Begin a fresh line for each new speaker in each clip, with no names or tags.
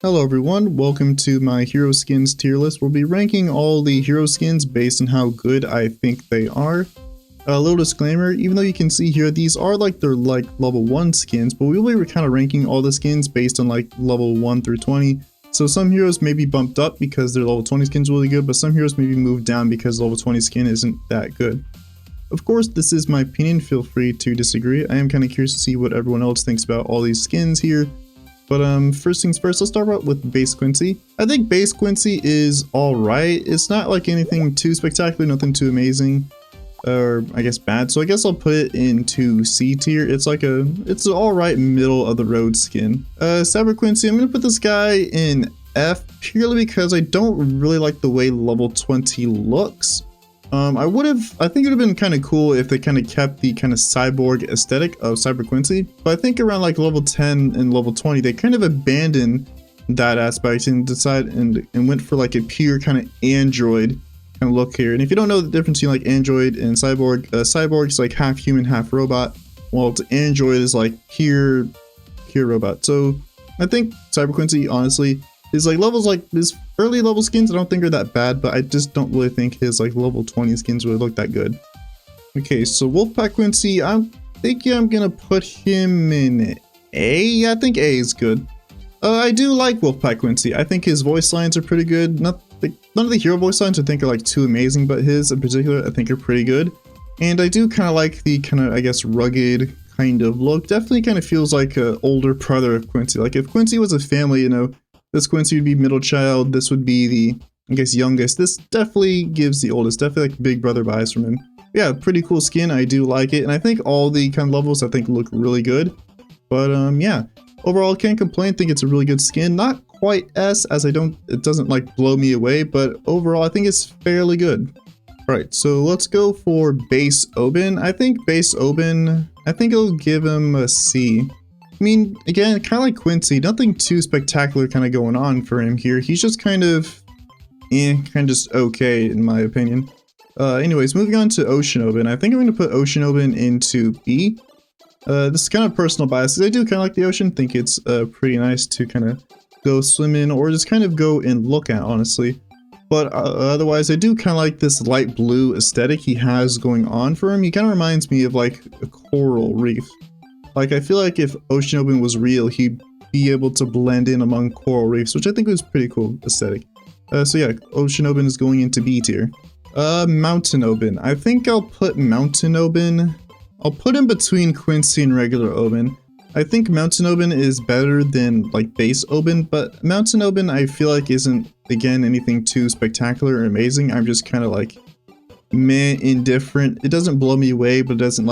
Hello everyone, welcome to my hero skins tier list. We'll be ranking all the hero skins based on how good I think they are. A little disclaimer, even though you can see here, these are they're level 1 skins, but we'll be kind of ranking all the skins based on level 1 through 20. So some heroes may be bumped up because their level 20 skin's really good, but some heroes may be moved down because level 20 skin isn't that good. Of course, this is my opinion, feel free to disagree. I am kind of curious to see what everyone else thinks about all these skins here. But first things first, let's start out with Bas Quincy. I think Bas Quincy is alright. It's not like anything too spectacular, nothing too amazing, or I guess bad. So I guess I'll put it into C tier. It's it's an alright middle of the road skin. Cyber Quincy, I'm gonna put this guy in F purely because I don't really like the way level 20 looks. I think it would have been kind of cool if they kind of kept the kind of cyborg aesthetic of Cyber Quincy, but I think around level 10 and level 20, they kind of abandoned that aspect and decided and went for a pure kind of android kind of look here. And if you don't know the difference between android and cyborg, cyborg is half human, half robot, while android is pure robot. So I think Cyber Quincy, honestly, his levels his early level skins I don't think are that bad, but I just don't really think his level 20 skins really look that good. Okay, so Wolfpack Quincy, I'm thinking I'm gonna put him in A. Yeah, I think A is good. I do like Wolfpack Quincy. I think his voice lines are pretty good. None of the hero voice lines I think are too amazing, but his in particular I think are pretty good. And I do kind of like the kind of, I guess, rugged kind of look. Definitely kind of feels like an older brother of Quincy. If Quincy was a family, you know, this Quincy would be middle child, this would be the, I guess, youngest. This definitely gives the oldest, definitely big brother vibes from him. Yeah, pretty cool skin, I do like it, and I think all the kind of levels I think look really good. But yeah, overall can't complain, think it's a really good skin. Not quite S, as it doesn't blow me away, but overall I think it's fairly good. Alright, so let's go for Bas Obin. I think Bas Obin, I think I'll give him a C. I mean, again, kind of like Quincy, nothing too spectacular kind of going on for him here. He's just kind of just okay, in my opinion. Anyways, moving on to Ocean Obin. I think I'm going to put Ocean Obin into B. This is kind of personal bias. I do kind of like the ocean. Think it's pretty nice to kind of go swim in or just kind of go and look at, honestly. But otherwise, I do kind of like this light blue aesthetic he has going on for him. He kind of reminds me of a coral reef. I feel like if Ocean Obin was real, he'd be able to blend in among coral reefs, which I think was pretty cool aesthetic. So yeah, Ocean Obin is going into B tier. Mountain Obin. I think I'll put Mountain Obin. I'll put him between Quincy and regular Obin. I think Mountain Obin is better than Bas Obin, but Mountain Obin I feel like isn't, again, anything too spectacular or amazing. I'm just kind of meh, indifferent. It doesn't blow me away, but it doesn't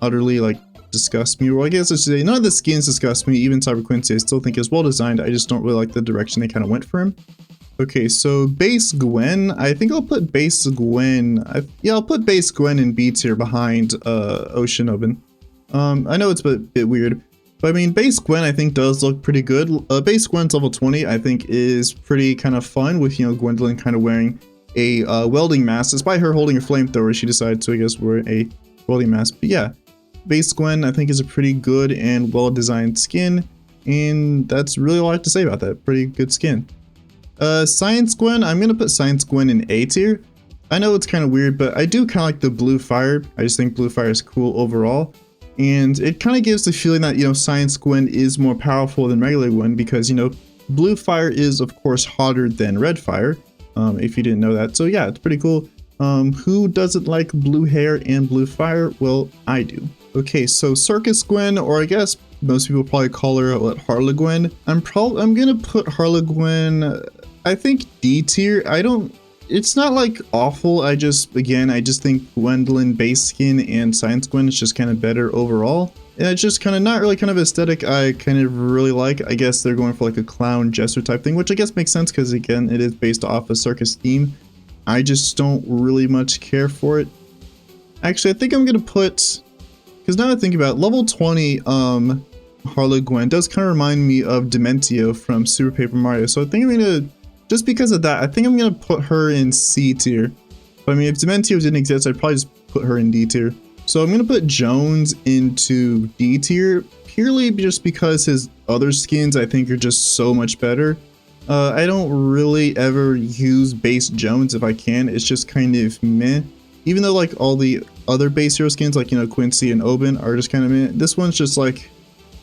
utterly disgust me, or I guess I should say none of the skins disgust me. Even Cyber Quincy I still think is well designed. I just don't really like the direction they kind of went for him. Okay, so Bas Gwen, I think I'll put Bas Gwen, yeah, I'll put Bas Gwen in B tier behind Ocean Obin. I know it's a bit weird, but I mean Bas Gwen I think does look pretty good. Bas Gwen's level 20 I think is pretty kind of fun with, you know, Gwendolyn kind of wearing a welding mask. Despite her holding a flamethrower, she decided to, I guess, wear a welding mask. But yeah, Bas Gwen I think is a pretty good and well-designed skin, and that's really all I have to say about that. Pretty good skin. Science Gwen, I'm gonna put Science Gwen in A tier. I know it's kind of weird, but I do kind of like the blue fire. I just think blue fire is cool overall, and it kind of gives the feeling that, you know, Science Gwen is more powerful than regular Gwen because, you know, blue fire is of course hotter than red fire, if you didn't know that. So yeah, it's pretty cool. Who doesn't like blue hair and blue fire? Well, I do. Okay, so Circus Gwen, or I guess most people probably call her Heraldo Gwen. I'm gonna put Heraldo Gwen, I think D tier. It's not awful. I just think Gwendolyn base skin and Science Gwen is just kind of better overall. And it's just kind of not really kind of aesthetic I kind of really like. I guess they're going for a clown jester type thing, which I guess makes sense because again, it is based off a circus theme. I just don't really much care for it. Actually, I think I'm gonna put, because now I think about it, level 20 Heraldo Gwen does kind of remind me of Dementio from Super Paper Mario. So I think I'm gonna, just because of that, I think I'm gonna put her in C tier. But I mean, if Dementio didn't exist, I'd probably just put her in D tier. So I'm gonna put Jones into D tier purely just because his other skins I think are just so much better. I don't really ever use base Jones if I can. It's just kind of meh. Even though like all the other base hero skins like, you know, Quincy and Obin are just kind of meh. This one's just like,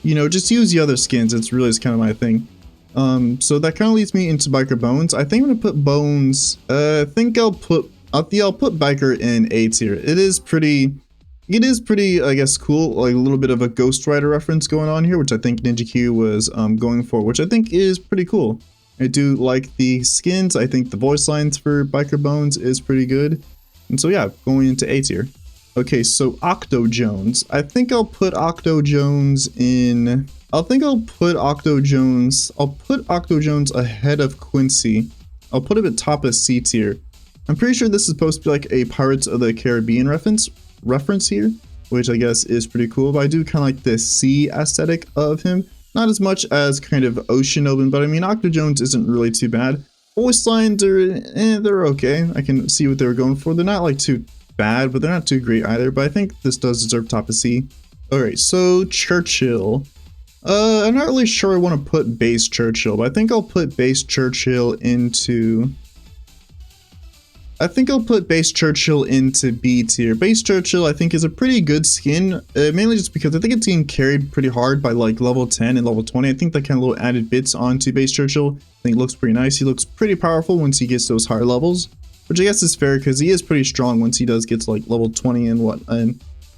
you know, just use the other skins. It's really just kind of my thing. So that kind of leads me into Biker Bones. I think I'm gonna put Bones. I think I'll put Biker in A tier. It is pretty, I guess, cool. Like a little bit of a Ghost Rider reference going on here, which I think Ninja Q was going for, which I think is pretty cool. I do like the skins. I think the voice lines for Biker Bones is pretty good. And so yeah, going into A tier. Okay, so Octo Jones. I think I'll put Octo Jones in... I'll put Octo Jones ahead of Quincy. I'll put him at top of C tier. I'm pretty sure this is supposed to be like a Pirates of the Caribbean reference here, which I guess is pretty cool. But I do kind of like the sea aesthetic of him. Not as much as kind of Ocean Obin, but I mean, Octo Jones isn't really too bad. Voice lines are, they're okay. I can see what they were going for. They're not like too bad, but they're not too great either. But I think this does deserve top of C. Alright, so Churchill. I'm not really sure I want to put base Churchill, but I think I'll put base Churchill into... B tier. Base Churchill, I think, is a pretty good skin, mainly just because I think it's being carried pretty hard by like level 10 and level 20. I think that kind of little added bits onto base Churchill. I think it looks pretty nice. He looks pretty powerful once he gets those higher levels, which I guess is fair because he is pretty strong once he does get to like level 20 and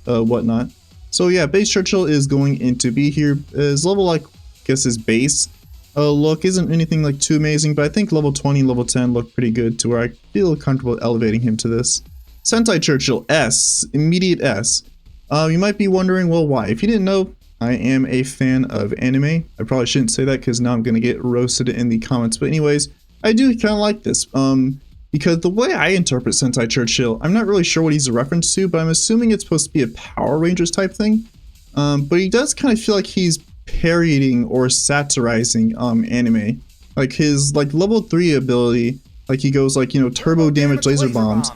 whatnot. So yeah, base Churchill is going into B here. His level, like, I guess his base look isn't anything like too amazing, but I think level 20 and level 10 look pretty good to where I feel comfortable elevating him to this. Sentai Churchill, S, immediate S. You might be wondering, well, why? If you didn't know, I am a fan of anime. I probably shouldn't say that because now I'm going to get roasted in the comments, but anyways, I do kind of like this. Because the way I interpret Sentai Churchill, I'm not really sure what he's a reference to, but I'm assuming it's supposed to be a Power Rangers type thing. But he does kind of feel like he's parodying or satirizing anime. Like his like level 3 ability, like he goes like, you know, turbo damage laser bombs.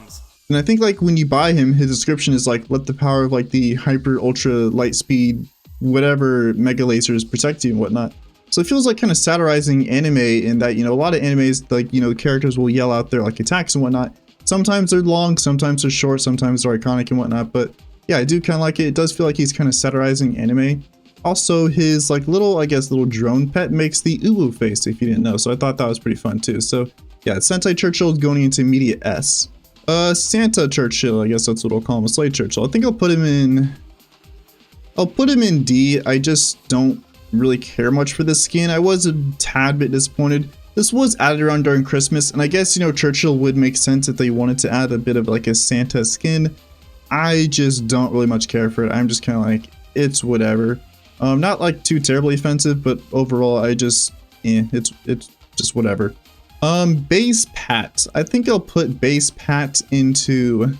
And I think like when you buy him, his description is like, let the power of like the hyper ultra light speed whatever mega lasers protect you and whatnot. So it feels like kind of satirizing anime in that, you know, a lot of animes, like, you know, characters will yell out their like attacks and whatnot. Sometimes they're long, sometimes they're short, sometimes they're iconic and whatnot. But yeah, I do kind of like it. It does feel like he's kind of satirizing anime. Also, his like little, I guess, little drone pet makes the uwu face, if you didn't know. So I thought that was pretty fun too. So yeah, Sentai Churchill is going into immediate S. Santa Churchill, I guess that's what I'll call him, a Slade Churchill. I think I'll put him in D. I just don't really care much for this skin. I was a tad bit disappointed. This was added around during Christmas, and I guess, you know, Churchill would make sense if they wanted to add a bit of like a Santa skin. I just don't really much care for it. I'm just kind of like, it's whatever. Not like too terribly offensive, but overall I just, it's just whatever. Base Pat. I think I'll put Base Pat into,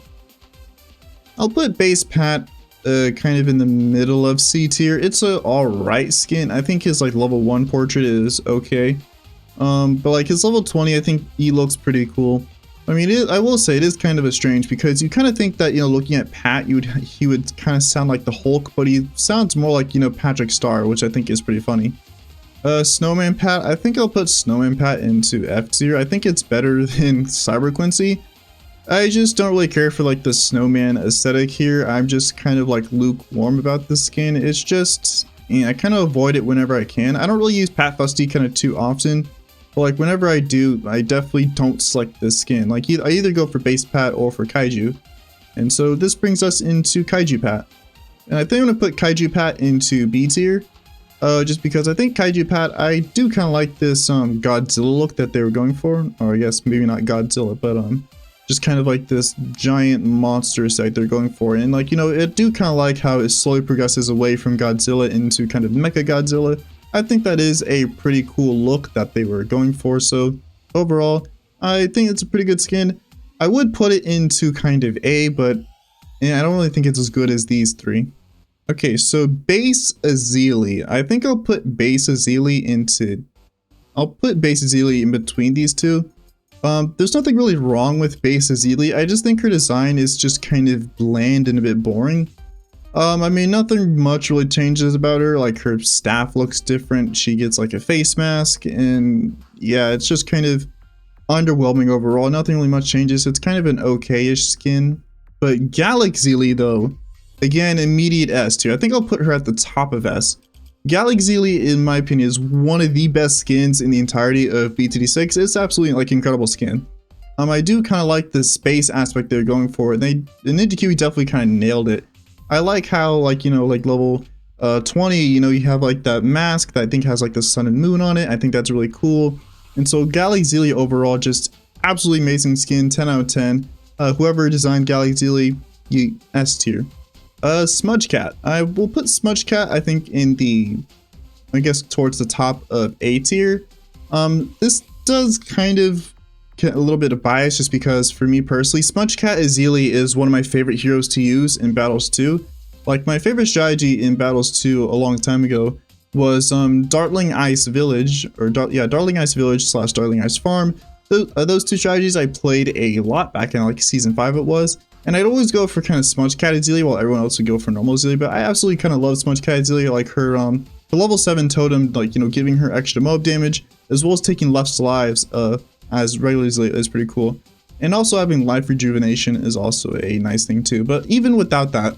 kind of in the middle of C tier. It's a alright skin. I think his like level 1 portrait is okay. But like his level 20, I think he looks pretty cool. I mean, I will say it is kind of a strange because you kind of think that, you know, looking at Pat, he would kind of sound like the Hulk, but he sounds more like, you know, Patrick Star, which I think is pretty funny. Snowman Pat. I think I'll put Snowman Pat into F tier. I think it's better than Cyber Quincy. I just don't really care for like the snowman aesthetic here. I'm just kind of like lukewarm about this skin. It's just, I kind of avoid it whenever I can. I don't really use Pat Fusty kind of too often, but like whenever I do, I definitely don't select this skin. Like I either go for base Pat or for Kaiju. And so this brings us into Kaiju Pat. And I think I'm going to put Kaiju Pat into B tier. Just because I think Kaiju Pat, I do kind of like this Godzilla look that they were going for. Or I guess maybe not Godzilla, but just kind of like this giant monster sight they're going for. And like, you know, I do kind of like how it slowly progresses away from Godzilla into kind of Mecha Godzilla. I think that is a pretty cool look that they were going for. So overall, I think it's a pretty good skin. I would put it into kind of A, but I don't really think it's as good as these three. Okay, so Base Azili. I think I'll put Base Azili in between these two. There's nothing really wrong with Base Azili. I just think her design is just kind of bland and a bit boring. I mean, nothing much really changes about her. Like her staff looks different. She gets like a face mask, and yeah, it's just kind of underwhelming overall. Nothing really much changes. It's kind of an okay-ish skin. But Galaxy though, again, immediate S tier. I think I'll put her at the top of S. Galaxy, in my opinion, is one of the best skins in the entirety of BTD6. It's absolutely like incredible skin. I do kind of like the space aspect they're going for. The Ninja Kiwi definitely kind of nailed it. I like how, like, you know, like level 20, you know, you have like that mask that I think has like the sun and moon on it. I think that's really cool. And so Galaxy overall, just absolutely amazing skin, 10 out of 10. Whoever designed Galaxy, S tier. Smudge Cat. I will put Smudge Cat, I think, in the, I guess, towards the top of A tier. This does kind of get a little bit of bias just because, for me personally, Smudge Cat Azili is one of my favorite heroes to use in Battles 2. Like, my favorite strategy in Battles 2 a long time ago was Dartling Ice Village, or Dartling Ice Village / Dartling Ice Farm. Those two strategies I played a lot back in like Season 5 it was. And I'd always go for kind of Smudge Cat Azili while everyone else would go for normal Azili, but I absolutely kind of love Smudge Cat Azili, like her the level 7 totem, like, you know, giving her extra mob damage, as well as taking less lives as regular Azili is pretty cool. And also having life rejuvenation is also a nice thing too. But even without that,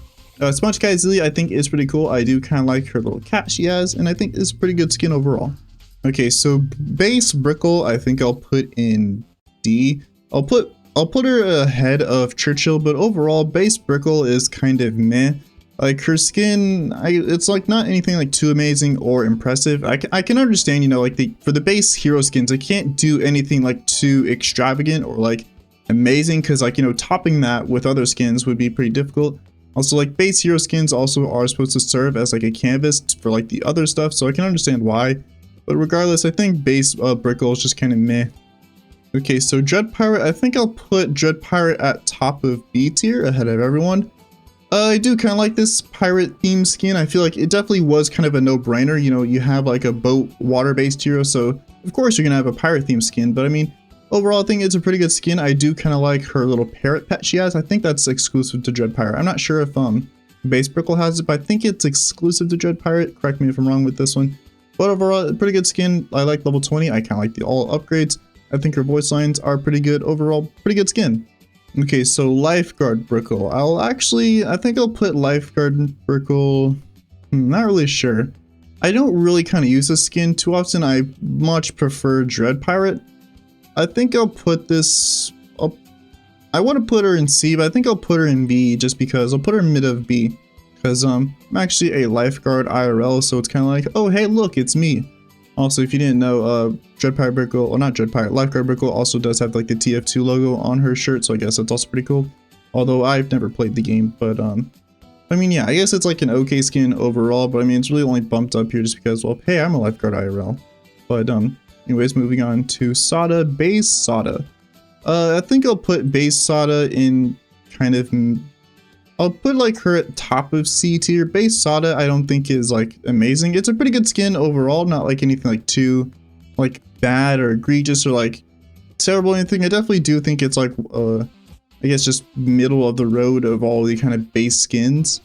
Smudge Cat Azili I think is pretty cool. I do kind of like her little cat she has, and I think it's pretty good skin overall. Okay, so base Brickle, I think I'll put in D. I'll put her ahead of Churchill, but overall, base Brickle is kind of meh. Like, her skin, it's like not anything like too amazing or impressive. I can understand, you know, like for the base hero skins, I can't do anything like too extravagant or like amazing, because like, you know, topping that with other skins would be pretty difficult. Also, like, base hero skins also are supposed to serve as like a canvas for like the other stuff, so I can understand why. But regardless, I think base Brickle is just kind of meh. Okay, so Dread Pirate, I think I'll put Dread Pirate at top of B tier ahead of everyone. I do kind of like this pirate theme skin. I feel like it definitely was kind of a no-brainer. You know, you have like a boat water-based hero, so of course you're gonna have a pirate theme skin. But I mean, overall, I think it's a pretty good skin. I do kind of like her little parrot pet she has. I think that's exclusive to Dread Pirate. I'm not sure if base Brickle has it, but I think it's exclusive to Dread Pirate. Correct me if I'm wrong with this one. But overall, pretty good skin. I like level 20. I kind of like the all upgrades. I think her voice lines are pretty good. Overall, pretty good skin. Okay, so Lifeguard Brickle. I think I'll put Lifeguard Brickle. Not really sure. I don't really kind of use this skin too often. I much prefer Dread Pirate. I think I'll put this up. I want to put her in C, but I think I'll put her in B just because I'll put her in mid of B. Because I'm actually a Lifeguard IRL, so it's kind of like, oh, hey, look, it's me. Also, if you didn't know, Dread Pirate Brickle, or not Dread Pirate, Lifeguard Brickle also does have like the TF2 logo on her shirt, so I guess that's also pretty cool. Although I've never played the game, but I mean, yeah, I guess it's like an okay skin overall, but I mean, it's really only bumped up here just because, well, hey, I'm a Lifeguard IRL. But anyways, moving on to Sada, base Sada. I think I'll put base Sada in kind of, I'll put like her at top of C tier. Base Sada I don't think is like amazing. It's a pretty good skin overall, not like anything like too like bad or egregious or like terrible or anything. I definitely do think it's like I guess just middle of the road of all the kind of base skins.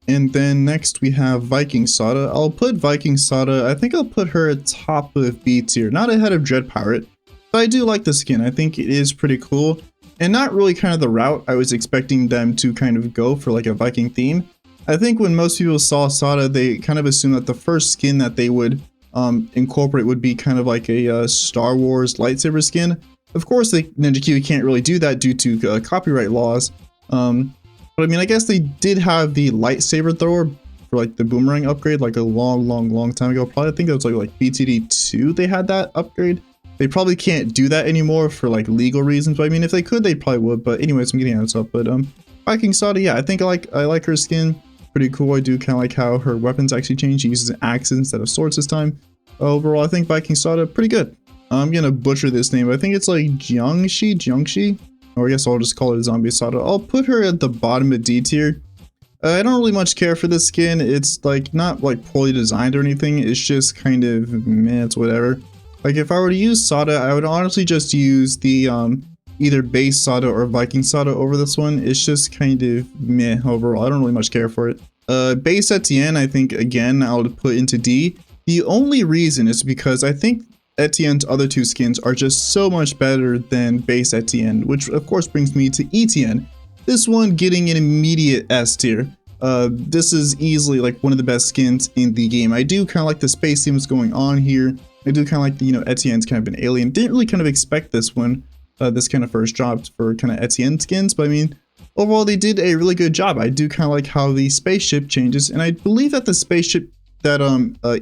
And then next we have Viking Sada. I'll put Viking Sada, I think I'll put her at top of B tier, not ahead of Dread Pirate, but I do like the skin. I think it is pretty cool. And not really kind of the route I was expecting them to kind of go for, like a Viking theme. I think when most people saw Sada, they kind of assumed that the first skin that they would incorporate would be kind of like a Star Wars lightsaber skin. Of course, Ninja Kiwi can't really do that due to copyright laws. But I mean, I guess they did have the lightsaber thrower for like the boomerang upgrade like a long time ago. Probably I think it was like BTD 2 they had that upgrade. They probably can't do that anymore for like legal reasons, but I mean, if they could, they probably would. But anyways, I'm getting out of stuff. But Viking Sada, yeah, I think I like her skin. Pretty cool. I do kind of like how her weapons actually change. She uses axes instead of swords this time. Overall, I think Viking Sada pretty good. I'm gonna butcher this name. I think it's like Jiangxi, or I guess I'll just call it Zombie Sada. I'll put her at the bottom of D tier. I don't really much care for this skin. It's like not like poorly designed or anything. It's just kind of meh, it's whatever. Like if I were to use Sada, I would honestly just use the either base Sada or Viking Sada over this one. It's just kind of meh overall. I don't really much care for it. Base Atan, I think again I'll put into D. The only reason is because I think Etienne's other two skins are just so much better than base Etienne, which of course brings me to Etienne. This one getting an immediate S tier. This is easily like one of the best skins in the game. I do kind of like the space themes going on here. I do kind of like the, Etienne's kind of an alien. Didn't really kind of expect this one, this kind of first drop for kind of Etienne skins, but I mean, overall they did a really good job. I do kind of like how the spaceship changes, and I believe that the spaceship that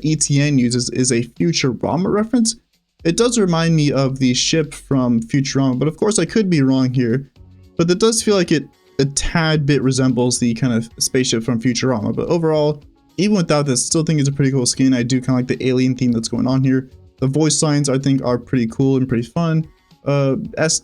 Etienne uses is a Futurama reference. It does remind me of the ship from Futurama, but of course I could be wrong here. But it does feel like it a tad bit resembles the kind of spaceship from Futurama. But overall, even without this, still think it's a pretty cool skin. I do kind of like the alien theme that's going on here. The voice lines I think are pretty cool and pretty fun. S+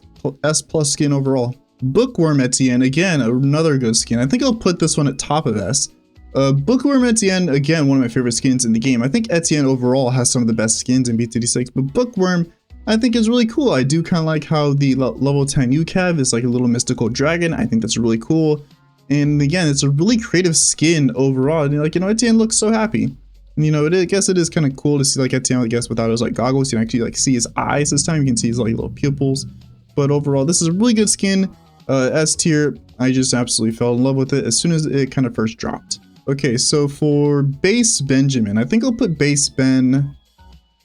skin overall. Bookworm Etienne, again, another good skin. I think I'll put this one at top of S. Bookworm Etienne, again, one of my favorite skins in the game. I think Etienne overall has some of the best skins in BTD6, but Bookworm I think is really cool. I do kind of like how the level 10 UCAV is like a little mystical dragon. I think that's really cool. And again, it's a really creative skin overall. And like, Etienne looks so happy. And I guess it is kind of cool to see like Etienne, I guess, without his like goggles. You can actually like see his eyes this time. You can see his like little pupils. But overall, this is a really good skin. S tier. I just absolutely fell in love with it as soon as it kind of first dropped. Okay, so for base Benjamin, I think I'll put base Ben.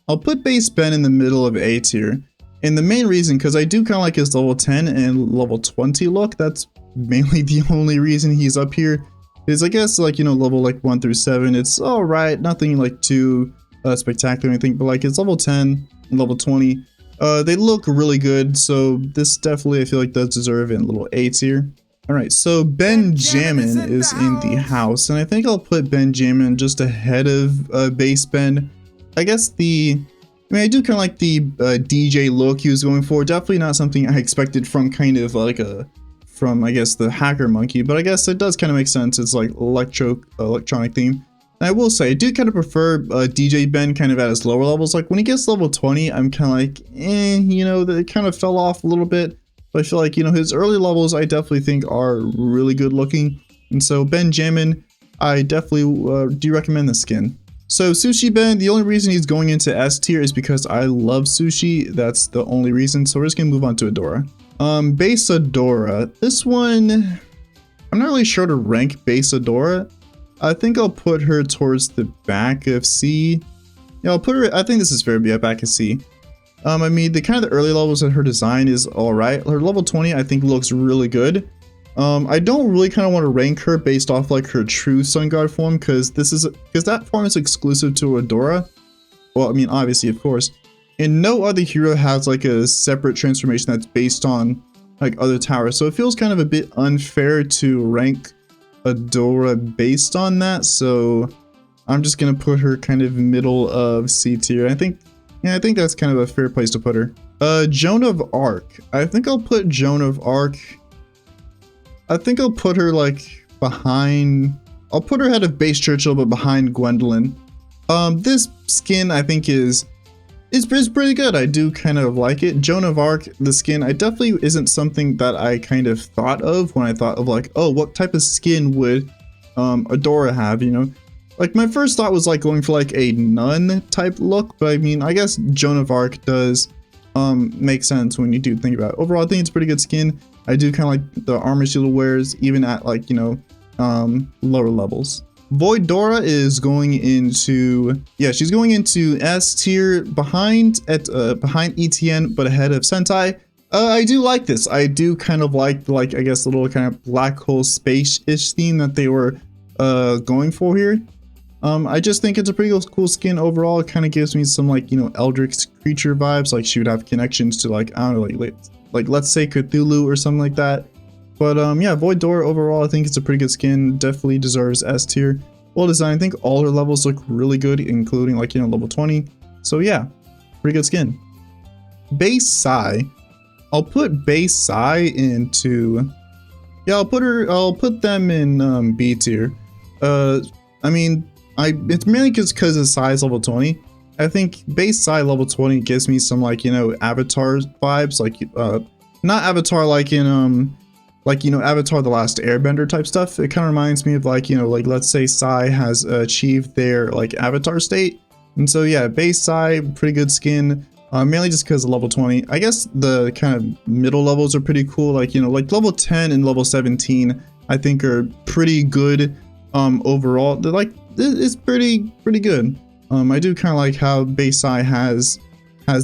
I'll put base Ben in the middle of A tier. And the main reason, because I do kind of like his level 10 and level 20 look. That's mainly the only reason he's up here. Is I guess like, level like 1 through 7. It's alright, nothing like too spectacular or anything. But like his level 10 and level 20, they look really good. So this definitely I feel like does deserve in little A tier. Alright, so Benjamin is in the house. And I think I'll put Benjamin just ahead of base Ben. I guess I do kind of like the DJ look he was going for. Definitely not something I expected from kind of like from I guess the hacker monkey, but I guess it does kind of make sense. It's like electronic theme. And I will say I do kind of prefer DJ Ben kind of at his lower levels. Like when he gets level 20, I'm kind of like, that it kind of fell off a little bit. But I feel like his early levels I definitely think are really good looking. And so Benjamin, I definitely do recommend this skin. So Sushi Ben, the only reason he's going into S tier is because I love sushi. That's the only reason. So we're just gonna move on to Adora. Base Adora. This one, I'm not really sure to rank base Adora. I think I'll put her towards the back of C. Yeah, I'll put her. I think this is fair to be back of C. I mean, the kind of the early levels of her design is all right. Her level 20, I think, looks really good. I don't really kind of want to rank her based off like her true Sun God form, because that form is exclusive to Adora. Well, I mean, obviously, of course, and no other hero has like a separate transformation that's based on like other towers. So it feels kind of a bit unfair to rank Adora based on that. So I'm just gonna put her kind of middle of C tier. I think that's kind of a fair place to put her. Joan of Arc. I think I'll put Joan of Arc. I think I'll put her like behind. I'll put her ahead of base Churchill, but behind Gwendolyn. This skin I think is pretty good. I do kind of like it. Joan of Arc, the skin, I definitely isn't something that I kind of thought of when I thought of like, oh, what type of skin would Adora have? Like my first thought was like going for like a nun type look, but I mean, I guess Joan of Arc does make sense when you do think about it. Overall, I think it's a pretty good skin. I do kind of like the armor she wears, even at like, lower levels. Voidora is going into, she's going into S tier behind Etienne, but ahead of Sentai. I do like this. I do kind of like I guess the little kind of black hole space-ish theme that they were going for here. I just think it's a pretty cool skin overall. It kind of gives me some like, Eldritch creature vibes. Like she would have connections to like, I don't know, like let's say Cthulhu or something like that. But yeah, Voidora overall, I think it's a pretty good skin. Definitely deserves S tier. Well designed. I think all her levels look really good, including like, level 20. So yeah, pretty good skin. Base Sai. I'll put base Sai into, I'll put them in B tier. I mean, it's mainly just because of Sai's level 20. I think base Sai level 20 gives me some like, Avatar vibes, like not Avatar like in Avatar The Last Airbender type stuff. It kind of reminds me of like, like let's say Sai has achieved their like Avatar state. And so yeah, base Sai, pretty good skin. Mainly just because of level 20. I guess the kind of middle levels are pretty cool. Like, you know, like level 10 and level 17, I think are pretty good overall. They're like, it's pretty good. I do kind of like how Basai has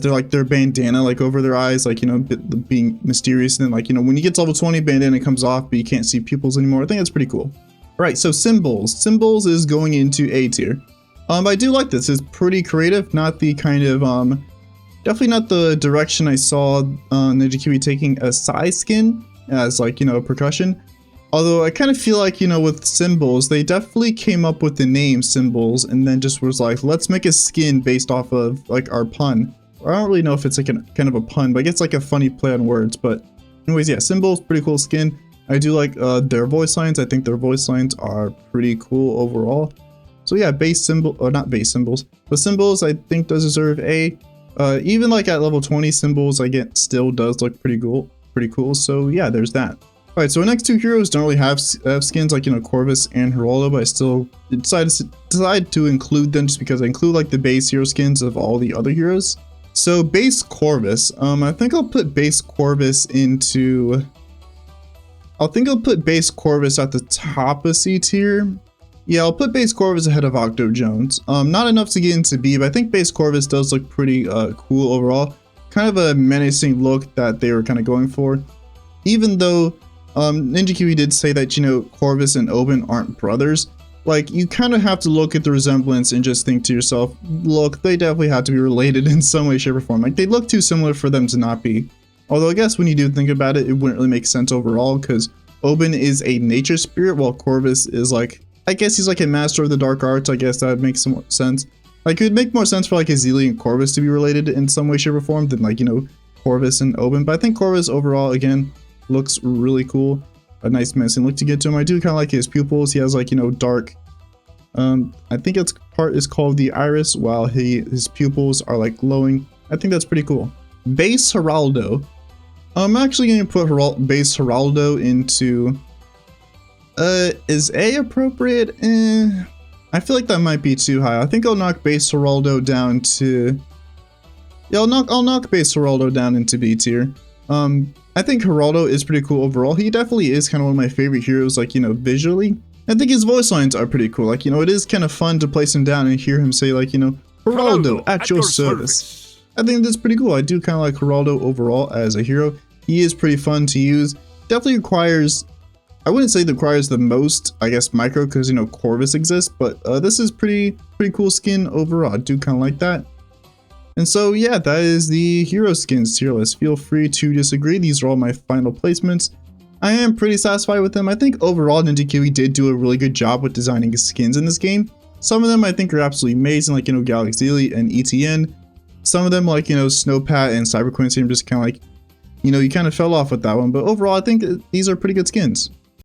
their bandana like over their eyes, like, you know, being mysterious. And then, like, you know, when you get to level 20, bandana comes off, but you can't see pupils anymore. I think that's pretty cool. All right, so symbols. Symbols is going into A tier. I do like this. It's pretty creative, not the kind of definitely not the direction I saw Ninja Kiwi taking a Sai skin as, like, you know, percussion. Although I kind of feel like, you know, with symbols, they definitely came up with the name symbols and then just was like, let's make a skin based off of like our pun. I don't really know if it's like kind of a pun, but it's like a funny play on words. But anyways, yeah, symbols, pretty cool skin. I do like their voice lines. I think their voice lines are pretty cool overall. So yeah, base symbol, or not base symbols, but symbols I think does deserve A. Even like at level 20, symbols I get still does look pretty cool. So yeah, there's that. All right, so our next two heroes don't really have skins like, you know, Corvus and Heraldo, but I still decided to include them just because I include like the base hero skins of all the other heroes. So base Corvus, I think I'll put base Corvus into, I'll put base Corvus at the top of C tier. Yeah, I'll put base Corvus ahead of Octo Jones. Not enough to get into B, but I think base Corvus does look pretty cool overall. Kind of a menacing look that they were kind of going for. Even though Ninja Kiwi did say that, you know, Corvus and Obin aren't brothers, like, you kind of have to look at the resemblance and just think to yourself, look, they definitely have to be related in some way, shape, or form. Like, they look too similar for them to not be. Although I guess when you do think about it, it wouldn't really make sense overall, because Obin is a nature spirit, while Corvus is like, I guess he's like a master of the dark arts. I guess that would make some sense. Like, it would make more sense for like Azili and Corvus to be related in some way, shape, or form than, like, you know, Corvus and Obin. But I think Corvus overall, again, looks really cool. A nice menacing look to get to him. I do kind of like his pupils. He has, like, you know, dark, I think its part is called the iris, while his pupils are like glowing. I think that's pretty cool. Base Heraldo. I'm actually going to put base Heraldo into, is A appropriate? I feel like that might be too high. I think I'll knock base Heraldo down to, yeah, I'll knock base Heraldo down into B tier. I think Heraldo is pretty cool overall. He definitely is kind of one of my favorite heroes, like, you know, visually. I think his voice lines are pretty cool. Like, you know, it is kind of fun to place him down and hear him say, like, you know, Heraldo at your service. I think that's pretty cool. I do kind of like Heraldo overall as a hero. He is pretty fun to use. Definitely requires, I wouldn't say that requires the most, I guess, micro, because, you know, Corvus exists, but this is pretty cool skin overall. I do kind of like that. And so, yeah, that is the hero skins tier list. Feel free to disagree. These are all my final placements. I am pretty satisfied with them. I think overall Ninja Kiwi did do a really good job with designing skins in this game. Some of them I think are absolutely amazing, like, you know, Galaxy and ETN. Some of them, like, you know, Snowpat and Cyber Quincy, I'm just kind of like, you know, you kind of fell off with that one. But overall, I think these are pretty good skins.